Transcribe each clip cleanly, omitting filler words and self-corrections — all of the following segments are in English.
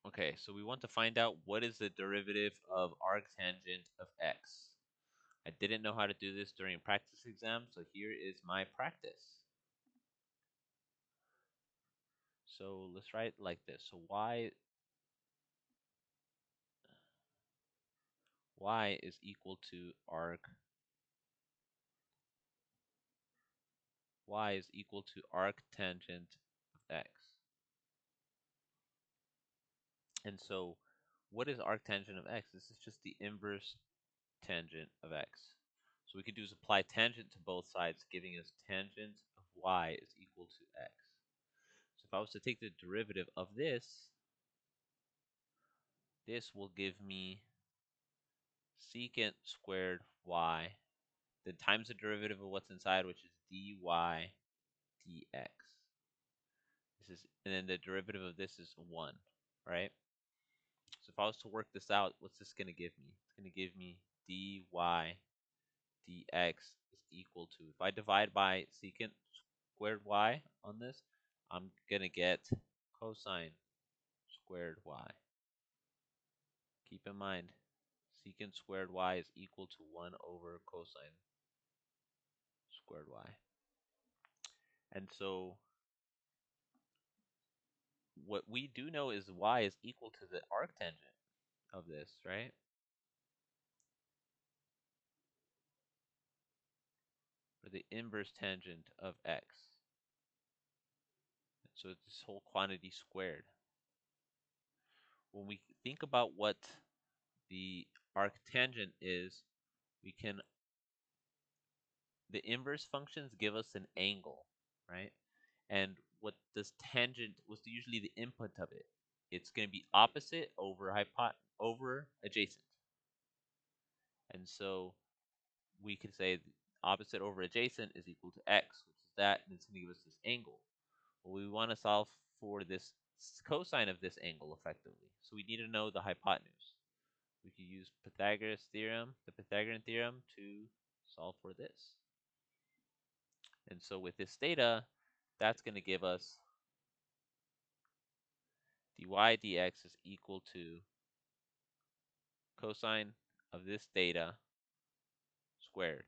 Okay, so we want to find out what is the derivative of arctangent of x. I didn't know how to do this during practice exam, so here is my practice. So let's write it like this. So y is equal to arctangent of x. And so what is arctangent of x? This is just the inverse tangent of x. So we could do is apply tangent to both sides, giving us tangent of y is equal to x. So if I was to take the derivative of this will give me secant squared y, then times the derivative of what's inside, which is dy dx. This is, and then the derivative of this is 1, right? So if I was to work this out, what's this going to give me? It's going to give me dy dx is equal to, if I divide by secant squared y on this, I'm going to get cosine squared y. Keep in mind, secant squared y is equal to 1 over cosine squared y. And so what we do know is y is equal to the arctangent of this, right? Or the inverse tangent of x. So it's this whole quantity squared. When we think about what the arctangent is, we can, the inverse functions give us an angle, right? And what this tangent was usually the input of it. It's going to be opposite over over adjacent. And so we can say opposite over adjacent is equal to x, which is that, and it's going to give us this angle. Well, we want to solve for this cosine of this angle effectively. So we need to know the hypotenuse. We could use Pythagoras theorem, the Pythagorean theorem, to solve for this. And so with this theta, that's going to give us dy dx is equal to cosine of this theta squared.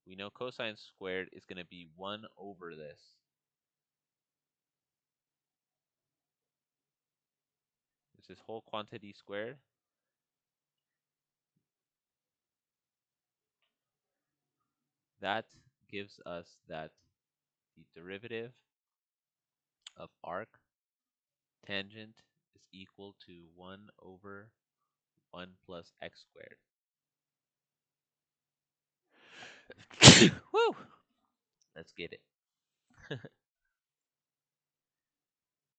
We know cosine squared is going to be 1 over this. This is whole quantity squared. That gives us that the derivative of arc tangent is equal to 1 over 1 plus x squared. Woo! Let's get it.